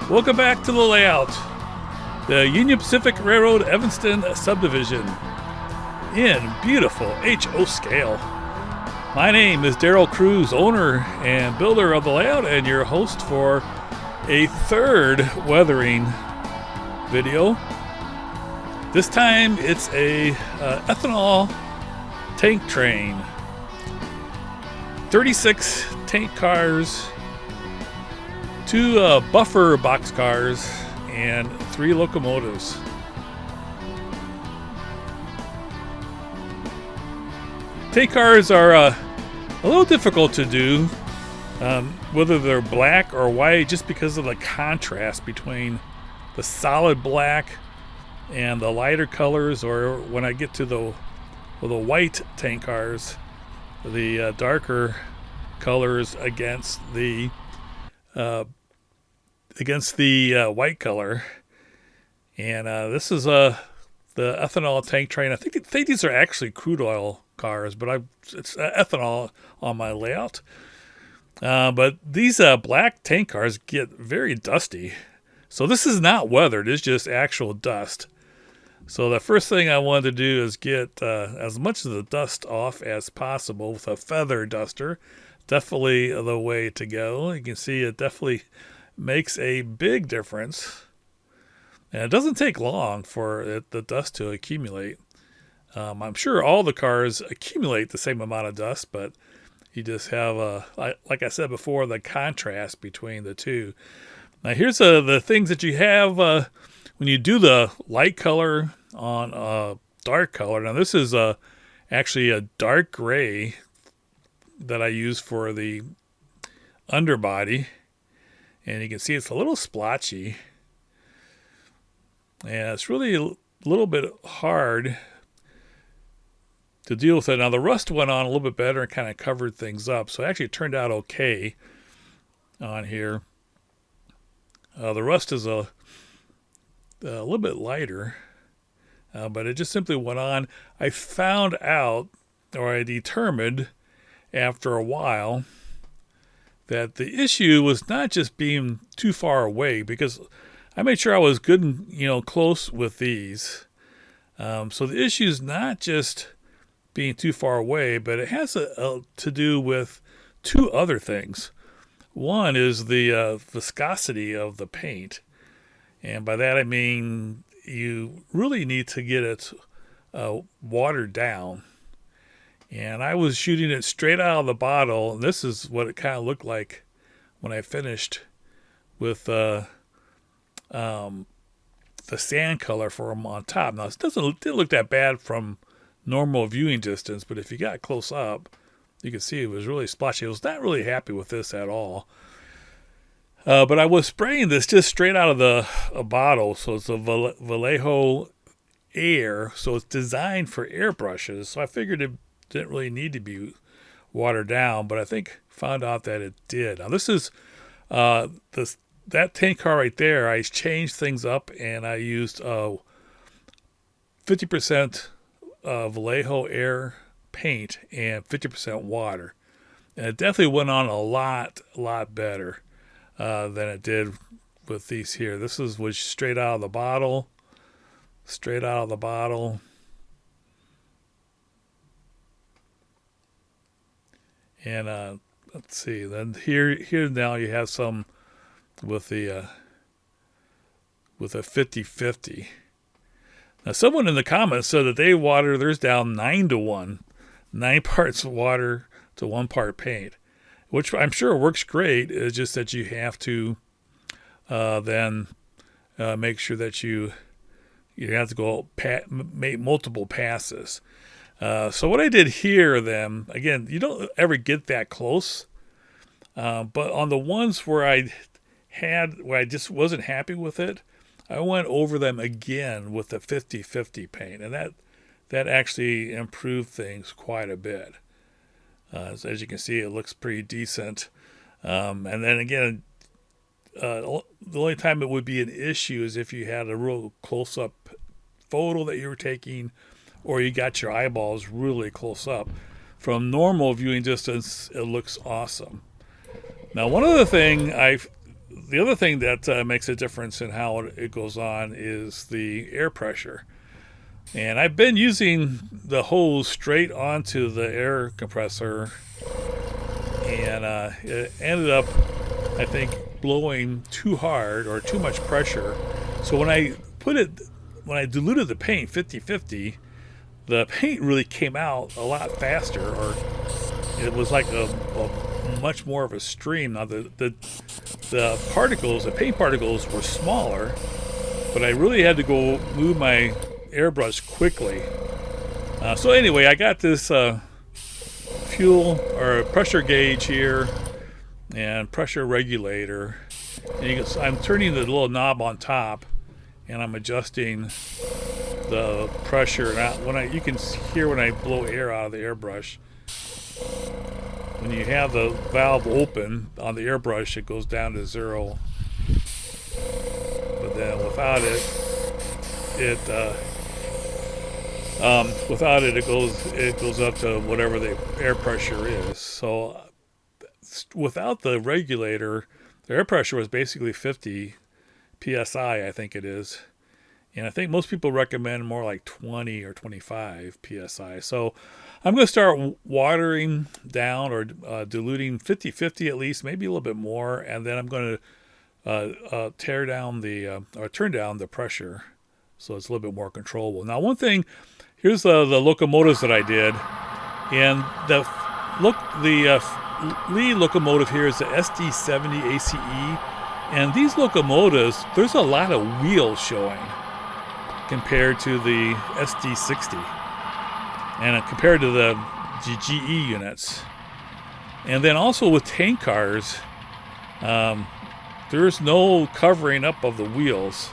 Welcome back to the layout. The Union Pacific Railroad Evanston subdivision in beautiful HO scale. My name is Daryl Cruz, owner and builder of the layout, and your host for a third weathering video. This time it's a ethanol tank train. 36 tank cars, 2 buffer box cars, and 3 locomotives. Tank cars are a little difficult to do, whether they're black or white, just because of the contrast between the solid black and the lighter colors, or when I get to the white tank cars, the darker colors against the white color. And this is the ethanol tank train. I think these are actually crude oil cars, but it's ethanol on my layout. But these black tank cars get very dusty. So this is not weathered, it's just actual dust. So the first thing I wanted to do is get as much of the dust off as possible with a feather duster. Definitely the way to go. You can see it definitely makes a big difference. And it doesn't take long for the dust to accumulate. I'm sure all the cars accumulate the same amount of dust, but you just have, like I said before, the contrast between the two. Now here's the things that you have when you do the light color on dark color. Now this is actually a dark gray that I use for the underbody. And you can see it's a little splotchy. And it's really a little bit hard to deal with it. Now the rust went on a little bit better and kind of covered things up. So it actually turned out okay on here. The rust is a little bit lighter. But it just simply went on. I found out, or I determined after a while, that the issue was not just being too far away, because I made sure I was good and close with these. So the issue is not just being too far away, but it has to do with 2 other things. One is the viscosity of the paint, and by that I mean you really need to get it watered down. And I was shooting it straight out of the bottle, and this is what it kind of looked like when I finished with the sand color for them on top. Now, it didn't look that bad from normal viewing distance, but if you got close up, you can see it was really splotchy. I was not really happy with this at all. But I was spraying this just straight out of the bottle, so it's a Vallejo Air, so it's designed for airbrushes. So I figured it didn't really need to be watered down, but I found out that it did. Now this is that tank car right there. I changed things up and I used 50% Vallejo Air paint and 50% water, and it definitely went on a lot better than it did with these here. This was straight out of the bottle. And let's see. Then here now you have some with a 50-50. Now someone in the comments said that they water theirs down 9-1, 9 parts water to 1 part paint, which I'm sure works great. It's just that you have to then make sure that you have to go make multiple passes. So what I did here then, again, you don't ever get that close, but on the ones where I just wasn't happy with it, I went over them again with the 50-50 paint, and that actually improved things quite a bit. As you can see, it looks pretty decent. And then again, the only time it would be an issue is if you had a real close-up photo that you were taking, or you got your eyeballs really close up. From normal viewing distance, it looks awesome. Now, one other thing the other thing that makes a difference in how it goes on is the air pressure. And I've been using the hose straight onto the air compressor, and it ended up, I think, blowing too hard or too much pressure. So when I diluted the paint 50-50, the paint really came out a lot faster, or it was like a much more of a stream. Now the particles, the paint particles, were smaller, but I really had to go move my airbrush quickly. So anyway, I got this fuel or pressure gauge here and pressure regulator. And I'm turning the little knob on top, and I'm adjusting the pressure. Now, you can hear when I blow air out of the airbrush. When you have the valve open on the airbrush, it goes down to 0. But then without it goes up to whatever the air pressure is. So without the regulator, the air pressure was basically 50 psi, I think it is. And I think most people recommend more like 20 or 25 psi. So I'm going to start watering down or diluting 50-50 at least, maybe a little bit more. And then I'm going to turn down the pressure so it's a little bit more controllable. Now, one thing, here's the locomotives that I did. And the lead locomotive here is the SD70 ACE. And these locomotives, there's a lot of wheels showing compared to the SD60 and compared to the GE units. And then also with tank cars, there's no covering up of the wheels.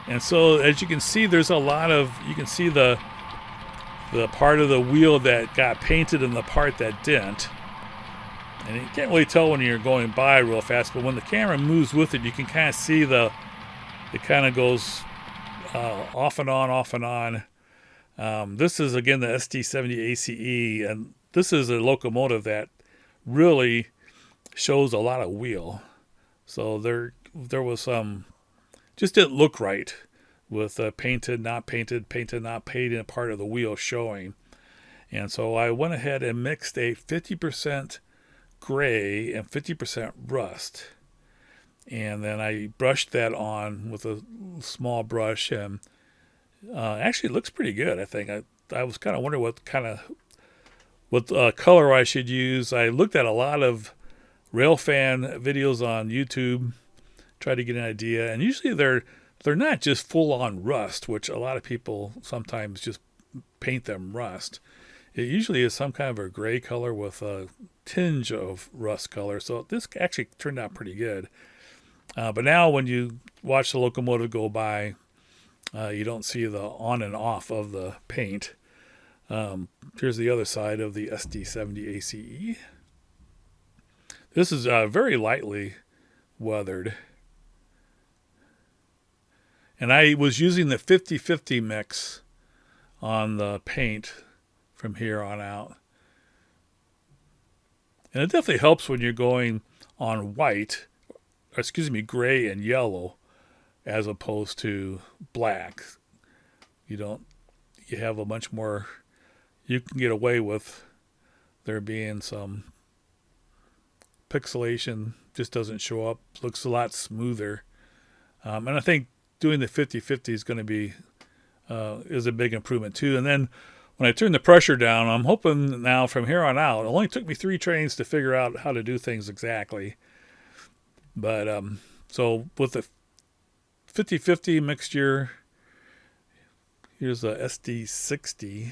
And so as you can see, there's a lot of, you can see the part of the wheel that got painted and the part that didn't. And you can't really tell when you're going by real fast, but when the camera moves with it, you can kind of see it kind of goes off and on, off and on. This is, again, the SD70 ACE, and this is a locomotive that really shows a lot of wheel. So there was some, just didn't look right with painted, not painted, painted, not painted part of the wheel showing. And so I went ahead and mixed a 50% gray and 50% rust. And then I brushed that on with a small brush, and actually it looks pretty good, I think. I was kind of wondering what color I should use. I looked at a lot of railfan videos on YouTube, tried to get an idea, and usually they're not just full-on rust, which a lot of people sometimes just paint them rust. It usually is some kind of a gray color with a tinge of rust color. So this actually turned out pretty good. But now when you watch the locomotive go by, you don't see the on and off of the paint. Here's the other side of the SD70 ACE. This is very lightly weathered. And I was using the 50-50 mix on the paint from here on out. And it definitely helps when you're going on gray and yellow, as opposed to black. You have a much more, you can get away with there being some pixelation, just doesn't show up, looks a lot smoother. And I think doing the 50-50 is going to be, is a big improvement too. And then when I turn the pressure down, I'm hoping now from here on out, it only took me 3 trains to figure out how to do things exactly. But so with the 50-50 mixture, here's the SD60.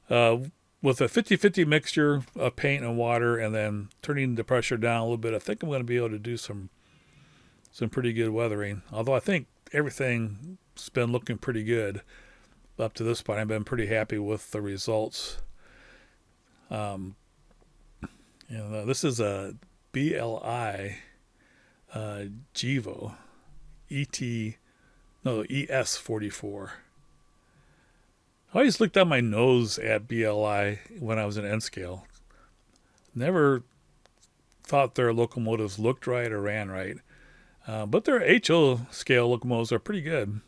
With a 50-50 mixture of paint and water, and then turning the pressure down a little bit, I think I'm going to be able to do some pretty good weathering. Although I think everything's been looking pretty good up to this point. I've been pretty happy with the results. This is a BLI Gevo ES44. I always looked down my nose at BLI when I was in N scale. Never thought their locomotives looked right or ran right. But their HO scale locomotives are pretty good.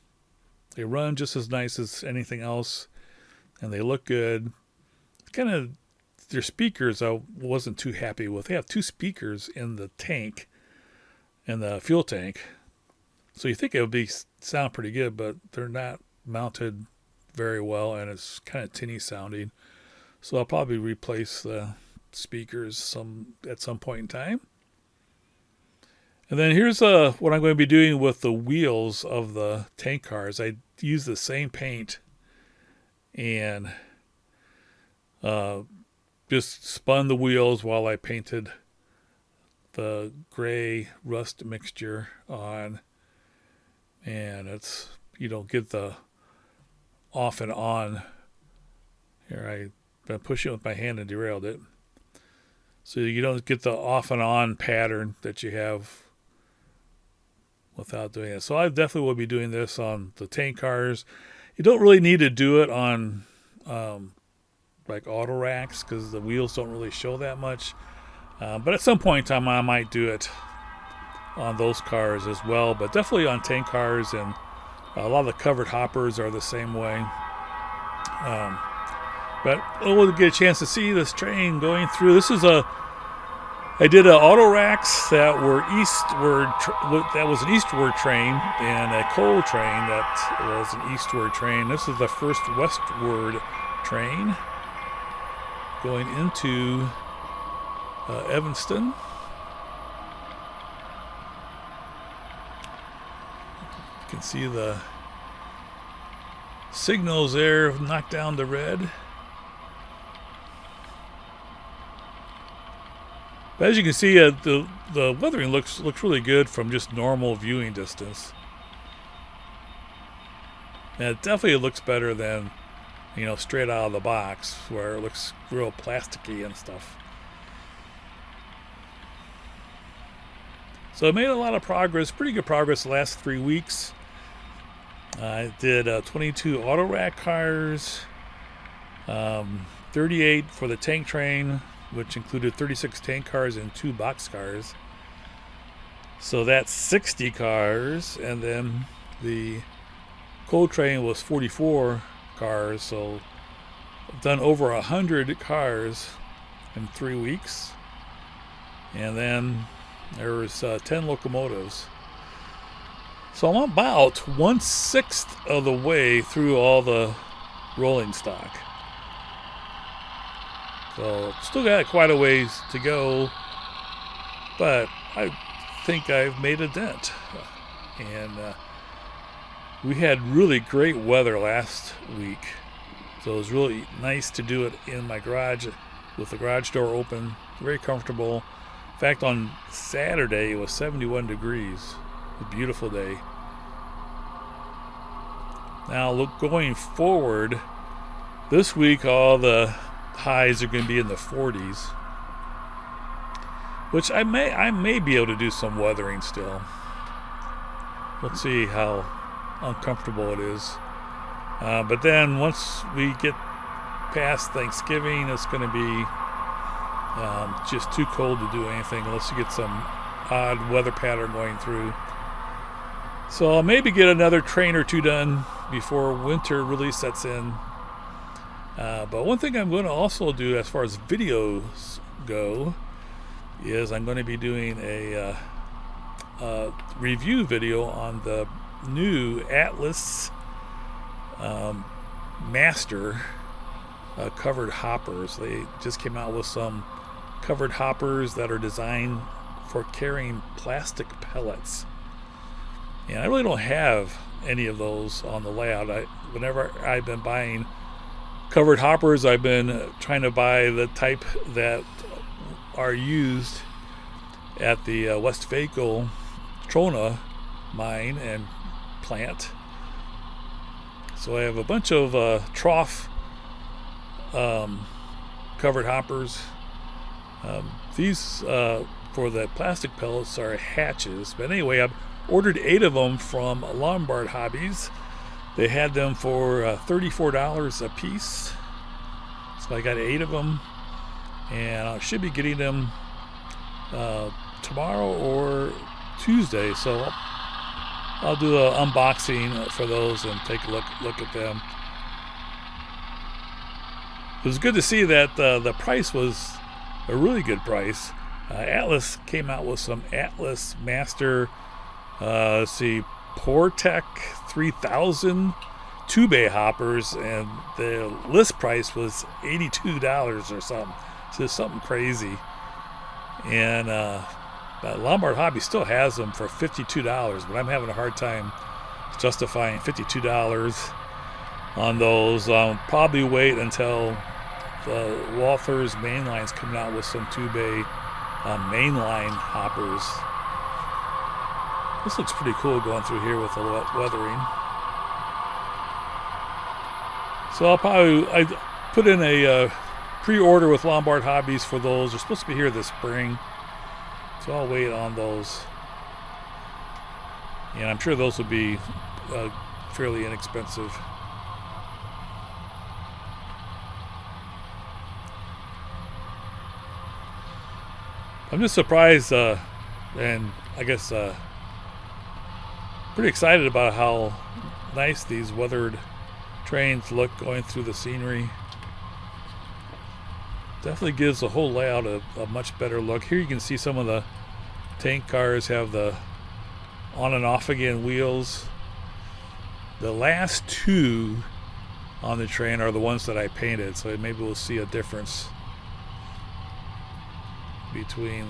They run just as nice as anything else, and they look good. Kind of their speakers I wasn't too happy with. They have 2 speakers in the tank, in the fuel tank. So you think it would sound pretty good, but they're not mounted very well, and it's kind of tinny sounding. So I'll probably replace the speakers at some point in time. And then here's what I'm going to be doing with the wheels of the tank cars. I use the same paint and just spun the wheels while I painted the gray rust mixture on. And it's, you don't get the off and on. Here, I've been pushing with my hand and derailed it. So you don't get the off and on pattern that you have without doing it. So I definitely will be doing this on the tank cars. You don't really need to do it on like auto racks because the wheels don't really show that much. But at some point in time, I might do it on those cars as well. But definitely on tank cars, and a lot of the covered hoppers are the same way. But we'll get a chance to see this train going through. I did auto racks that were eastward. That was an eastward train, and a coal train that was an eastward train. This is the first westward train going into Evanston. You can see the signals there knocked down the red. But as you can see, the weathering looks really good from just normal viewing distance. And it definitely looks better than, straight out of the box where it looks real plasticky and stuff. So I made a lot of progress, pretty good progress the last 3 weeks. I did 22 auto rack cars, 38 for the tank train, which included 36 tank cars and 2 box cars. So that's 60 cars, and then the coal train was 44 cars, so I've done over 100 cars in 3 weeks. And then there was 10 locomotives. So I'm about 1/6 of the way through all the rolling stock. So still got quite a ways to go, but I think I've made a dent. And we had really great weather last week, so it was really nice to do it in my garage with the garage door open, very comfortable. In fact, on Saturday it was 71 degrees. A beautiful day. Now look, going forward, this week all the highs are going to be in the 40s, which I may be able to do some weathering still. We'll see how uncomfortable it is. But then once we get past Thanksgiving, it's going to be just too cold to do anything unless you get some odd weather pattern going through. So I'll maybe get another train or 2 done before winter really sets in. But one thing I'm going to also do as far as videos go is I'm going to be doing a review video on the new Atlas Master covered hoppers. They just came out with some covered hoppers that are designed for carrying plastic pellets. And I really don't have any of those on the layout. Whenever I've been buying covered hoppers, I've been trying to buy the type that are used at the Westvaco Trona mine and plant. So I have a bunch of trough covered hoppers. These for the plastic pellets are hatches. But anyway, I've ordered 8 of them from Lombard Hobbies. They had them for $34 a piece. So I got 8 of them, and I should be getting them tomorrow or Tuesday, so I'll do an unboxing for those and take a look at them. It was good to see that the price was a really good price. Atlas came out with some Atlas Master, let's see, Portec 3000 two-bay hoppers, and the list price was $82 or something. So something crazy. And Lombard Hobby still has them for $52, but I'm having a hard time justifying $52 on those. Probably wait until the Walthers Mainline's coming out with some two-bay mainline hoppers. This looks pretty cool going through here with the weathering. So I put in a pre-order with Lombard Hobbies for those. They're supposed to be here this spring, so I'll wait on those. And I'm sure those will be fairly inexpensive. I'm just surprised, and I guess pretty excited about how nice these weathered trains look going through the scenery. Definitely gives the whole layout a much better look. Here you can see some of the tank cars have the on and off again wheels. The last two on the train are the ones that I painted, so maybe we'll see a difference between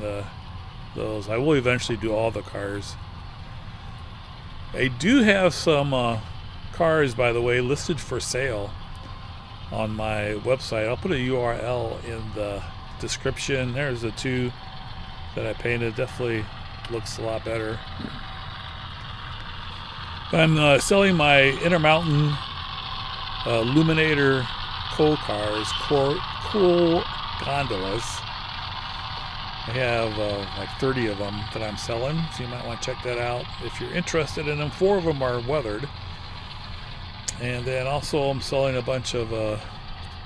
those. I will eventually do all the cars. I do have some cars, by the way, listed for sale on my website. I'll put a URL in the description. There's the two that I painted. Definitely looks a lot better. I'm selling my Intermountain Luminator coal cars, coal gondolas. I have like 30 of them that I'm selling, so you might want to check that out if you're interested in them. 4 of them are weathered. And then also I'm selling a bunch of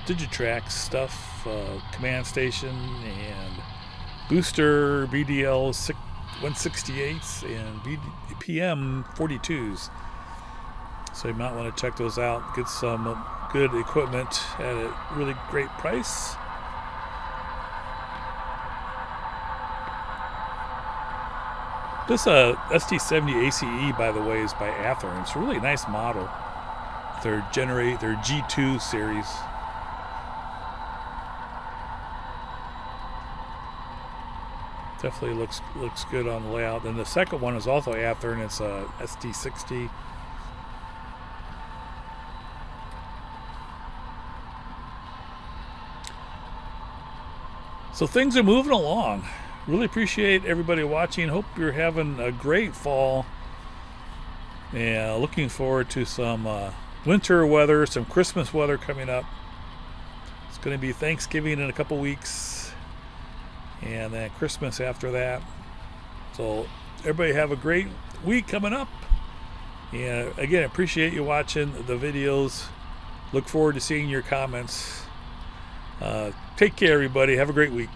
Digitrax stuff, command station and booster BDL 168s and PM 42s. So you might want to check those out. Get some good equipment at a really great price. This ST70 ACE, by the way, is by Athearn. It's a really nice model. Their G2 series. Definitely looks good on the layout. And the second one is also Athearn. It's a ST60. So things are moving along. Really appreciate everybody watching. Hope you're having a great fall. And looking forward to some winter weather, some Christmas weather coming up. It's going to be Thanksgiving in a couple weeks. And then Christmas after that. So everybody have a great week coming up. And again, appreciate you watching the videos. Look forward to seeing your comments. Take care, everybody. Have a great week.